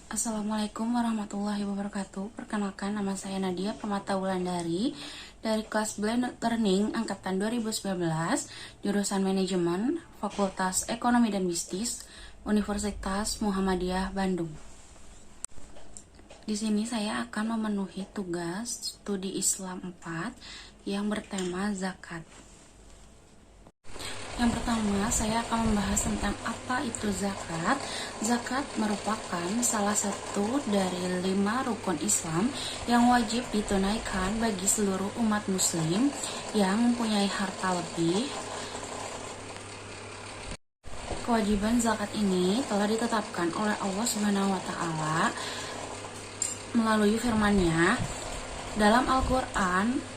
Assalamualaikum warahmatullahi wabarakatuh. Perkenalkan, nama saya Nadia Permata Wulandari dari kelas Blended Learning angkatan 2019, jurusan Manajemen, Fakultas Ekonomi dan Bisnis, Universitas Muhammadiyah Bandung. Di sini saya akan memenuhi tugas studi Islam 4 yang bertema zakat. Yang pertama, saya akan membahas tentang apa itu zakat. Zakat merupakan salah satu dari 5 rukun Islam yang wajib ditunaikan bagi seluruh umat muslim yang mempunyai harta lebih. Kewajiban zakat ini telah ditetapkan oleh Allah Subhanahu wa taala melalui firman-Nya dalam Al-Qur'an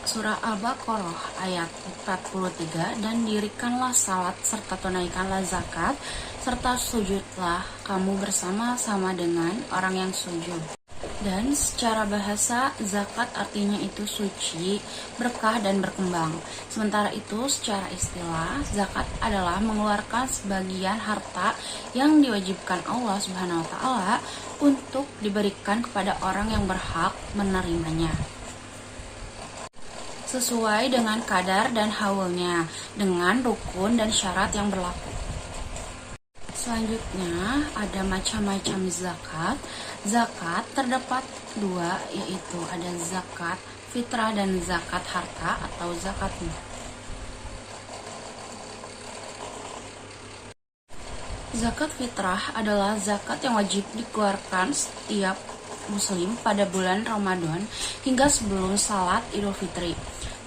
Surah Al-Baqarah ayat 43, dan dirikanlah salat serta tunaikanlah zakat serta sujudlah kamu bersama-sama dengan orang yang sujud. Dan secara bahasa, zakat artinya itu suci, berkah, dan berkembang. Sementara itu, secara istilah, zakat adalah mengeluarkan sebagian harta yang diwajibkan Allah Subhanahu wa taala untuk diberikan kepada orang yang berhak menerimanya, sesuai dengan kadar dan haulnya, dengan rukun dan syarat yang berlaku. Selanjutnya, ada macam-macam zakat. Zakat terdapat 2, yaitu ada zakat fitrah dan zakat harta atau zakat mal. Zakat fitrah adalah zakat yang wajib dikeluarkan setiap muslim pada bulan Ramadan hingga sebelum salat Idul Fitri.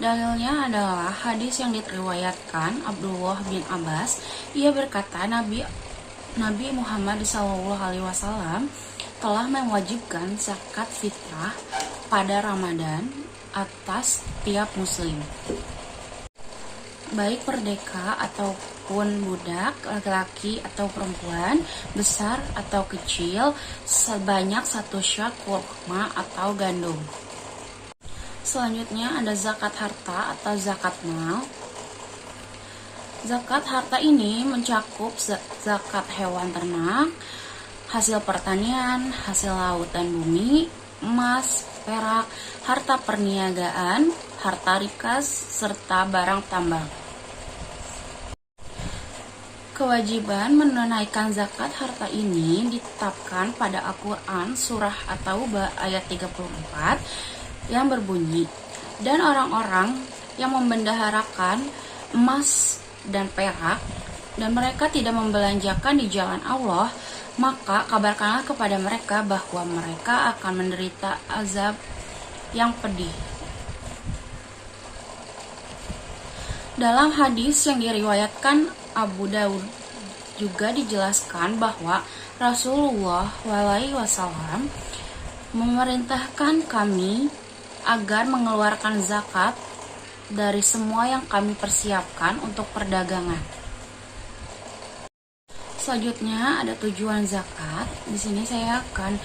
Dalilnya adalah hadis yang diriwayatkan Abdullah bin Abbas. Ia berkata, Nabi Muhammad SAW telah mewajibkan zakat fitrah pada Ramadan atas tiap muslim, baik merdeka ataupun budak, laki-laki atau perempuan, besar atau kecil, sebanyak 1 syak kurma atau gandum. Selanjutnya ada zakat harta atau zakat mal. Zakat harta ini mencakup zakat hewan ternak, hasil pertanian, hasil laut dan bumi, emas, perak, harta perniagaan, harta rikas, serta barang tambang. Kewajiban menunaikan zakat harta ini ditetapkan pada Al-Quran Surah At-Taubah ayat 34 yang berbunyi, dan orang-orang yang membendaharakan emas dan perak dan mereka tidak membelanjakan di jalan Allah, maka kabarkanlah kepada mereka bahwa mereka akan menderita azab yang pedih. Dalam hadis yang diriwayatkan Abu Daud juga dijelaskan bahwa Rasulullah SAW memerintahkan kami agar mengeluarkan zakat dari semua yang kami persiapkan untuk perdagangan. Selanjutnya ada tujuan zakat. Di sini saya akan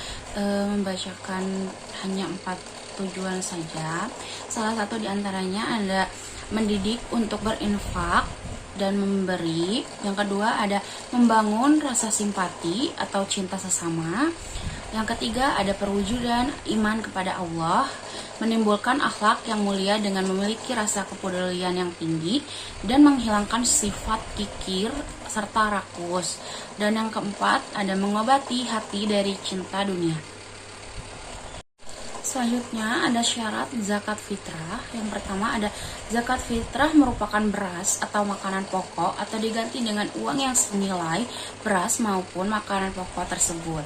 membacakan hanya 4 tujuan saja. Salah satu diantaranya ada mendidik untuk berinfak dan memberi. Yang kedua ada membangun rasa simpati atau cinta sesama. Yang ketiga ada perwujudan iman kepada Allah, menimbulkan akhlak yang mulia dengan memiliki rasa kepedulian yang tinggi dan menghilangkan sifat kikir serta rakus. Dan yang keempat ada mengobati hati dari cinta dunia. Selanjutnya ada syarat zakat fitrah. Yang pertama ada zakat fitrah merupakan beras atau makanan pokok atau diganti dengan uang yang senilai beras maupun makanan pokok tersebut.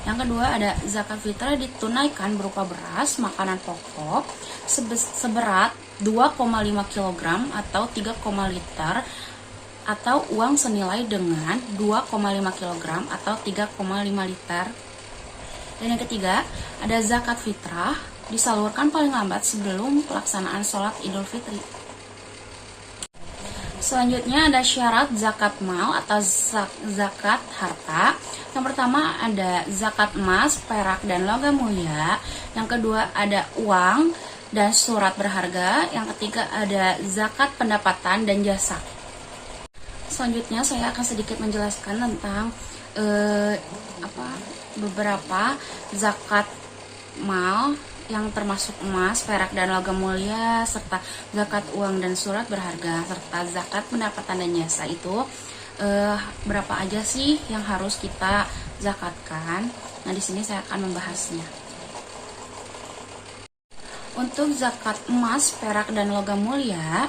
Yang kedua ada zakat fitrah ditunaikan berupa beras, makanan pokok seberat 2,5 kg atau 3,5 liter atau uang senilai dengan 2,5 kg atau 3,5 liter. Dan yang ketiga, ada zakat fitrah disalurkan paling lambat sebelum pelaksanaan sholat Idul Fitri. Selanjutnya ada syarat zakat mal atau zakat harta. Yang pertama ada zakat emas, perak, dan logam mulia. Yang kedua ada uang dan surat berharga. Yang ketiga ada zakat pendapatan dan jasa. Selanjutnya saya akan sedikit menjelaskan tentang beberapa zakat mal yang termasuk emas, perak, dan logam mulia, serta zakat uang dan surat berharga, serta zakat pendapatan dan jasa. Itu berapa aja sih yang harus kita zakatkan? Nah, di sini saya akan membahasnya. Untuk zakat emas, perak, dan logam mulia,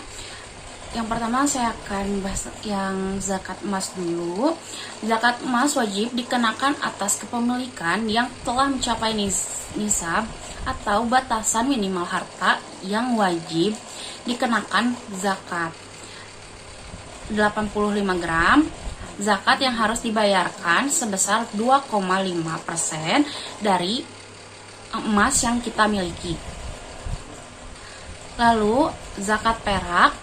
yang pertama saya akan bahas yang zakat emas dulu. Zakat emas wajib dikenakan atas kepemilikan yang telah mencapai nisab atau batasan minimal harta yang wajib dikenakan zakat. 85 gram. Zakat yang harus dibayarkan sebesar 2,5% dari emas yang kita miliki. Lalu, zakat perak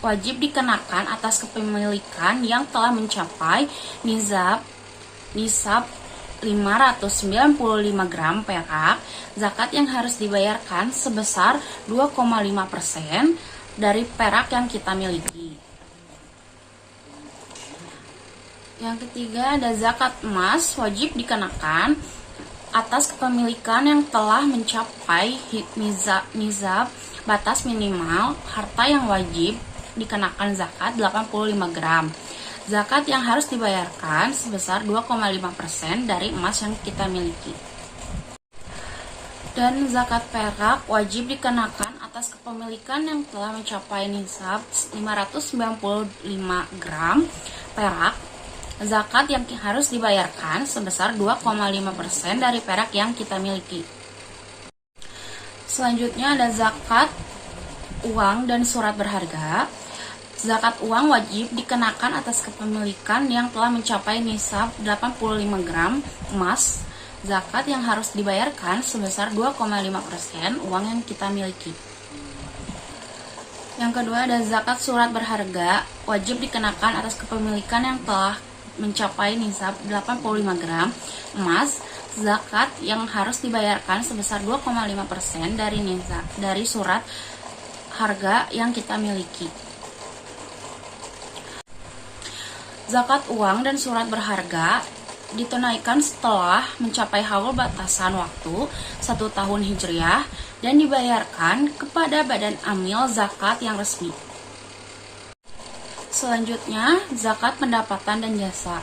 wajib dikenakan atas kepemilikan yang telah mencapai nisab 595 gram perak. Zakat yang harus dibayarkan sebesar 2,5% dari perak yang kita miliki. Yang ketiga ada zakat emas wajib dikenakan atas kepemilikan yang telah mencapai nisab batas minimal harta yang wajib dikenakan zakat 85 gram. Zakat yang harus dibayarkan sebesar 2,5% dari emas yang kita miliki. Dan zakat perak wajib dikenakan atas kepemilikan yang telah mencapai nisab 595 gram perak. Zakat yang harus dibayarkan sebesar 2,5% dari perak yang kita miliki. Selanjutnya ada zakat uang dan surat berharga. Zakat uang wajib dikenakan atas kepemilikan yang telah mencapai nisab 85 gram emas. Zakat yang harus dibayarkan sebesar 2,5% uang yang kita miliki. Yang kedua ada zakat surat berharga, wajib dikenakan atas kepemilikan yang telah mencapai nisab 85 gram emas. Zakat yang harus dibayarkan sebesar 2,5% dari surat harga yang kita miliki. Zakat uang dan surat berharga ditunaikan setelah mencapai haul batasan waktu 1 tahun Hijriah dan dibayarkan kepada badan amil zakat yang resmi. Selanjutnya, zakat pendapatan dan jasa.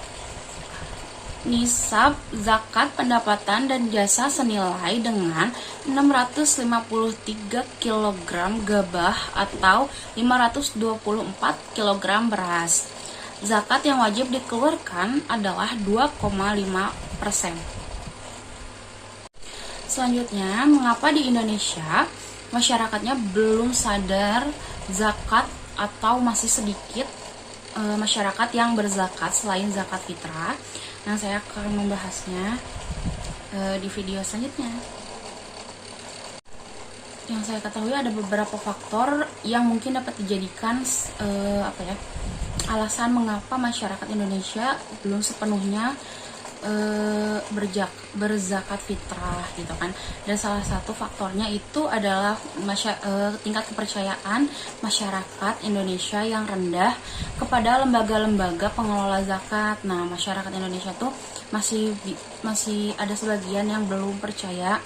Nisab zakat pendapatan dan jasa senilai dengan 653 kg gabah atau 524 kg beras. Zakat yang wajib dikeluarkan adalah 2,5%. Selanjutnya, mengapa di Indonesia masyarakatnya belum sadar zakat atau masih sedikit masyarakat yang berzakat selain zakat fitrah? Nah, saya akan membahasnya di video selanjutnya. Yang saya ketahui ada beberapa faktor yang mungkin dapat dijadikan alasan mengapa masyarakat Indonesia belum sepenuhnya berzakat fitrah gitu kan. Dan salah satu faktornya itu adalah tingkat kepercayaan masyarakat Indonesia yang rendah kepada lembaga-lembaga pengelola zakat. Nah, masyarakat Indonesia tuh masih ada sebagian yang belum percaya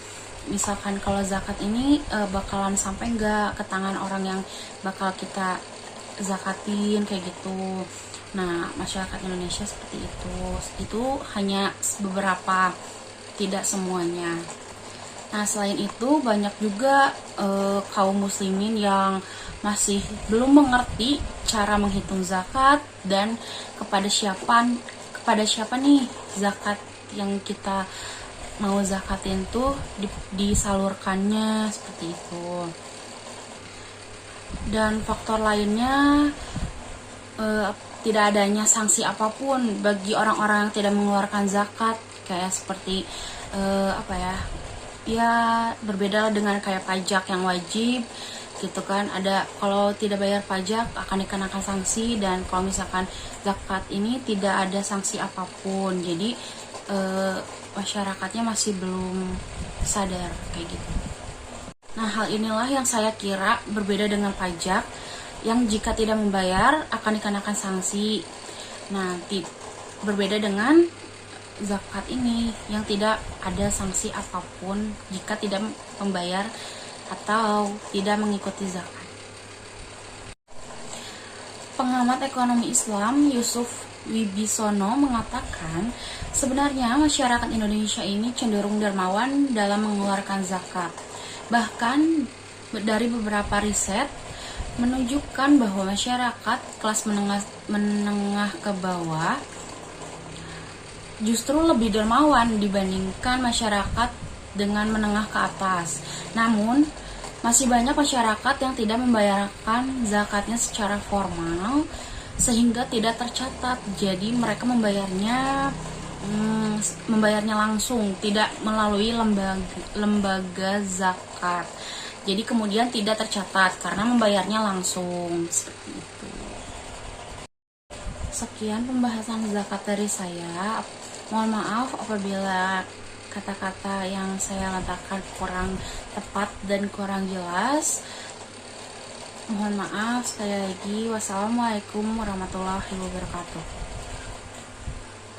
misalkan kalau zakat ini bakalan sampai nggak ke tangan orang yang bakal kita zakatin kayak gitu. Nah, masyarakat Indonesia seperti itu. Itu hanya beberapa, tidak semuanya. Nah, selain itu banyak juga kaum muslimin yang masih belum mengerti cara menghitung zakat dan kepada siapa nih zakat yang kita mau zakatin tuh disalurkannya seperti itu. Dan faktor lainnya tidak adanya sanksi apapun bagi orang-orang yang tidak mengeluarkan zakat, kayak seperti berbeda dengan kayak pajak yang wajib gitu kan. Ada kalau tidak bayar pajak akan dikenakan sanksi, dan kalau misalkan zakat ini tidak ada sanksi apapun. Jadi masyarakatnya masih belum sadar kayak gitu. Nah, hal inilah yang saya kira berbeda dengan pajak yang jika tidak membayar akan dikenakan sanksi. Nah, berbeda dengan zakat ini yang tidak ada sanksi apapun jika tidak membayar atau tidak mengikuti zakat. Pengamat ekonomi Islam Yusuf Wibisono mengatakan, sebenarnya masyarakat Indonesia ini cenderung dermawan dalam mengeluarkan zakat. Bahkan dari beberapa riset menunjukkan bahwa masyarakat kelas menengah ke bawah justru lebih dermawan dibandingkan masyarakat dengan menengah ke atas. Namun, masih banyak masyarakat yang tidak membayarkan zakatnya secara formal sehingga tidak tercatat. Jadi mereka membayarnya langsung, tidak melalui lembaga zakat. Jadi kemudian tidak tercatat karena membayarnya langsung, seperti itu. Sekian pembahasan zakat dari saya. Mohon maaf apabila kata-kata yang saya letakkan kurang tepat dan kurang jelas. Mohon maaf sekali lagi. Wassalamualaikum warahmatullahi wabarakatuh.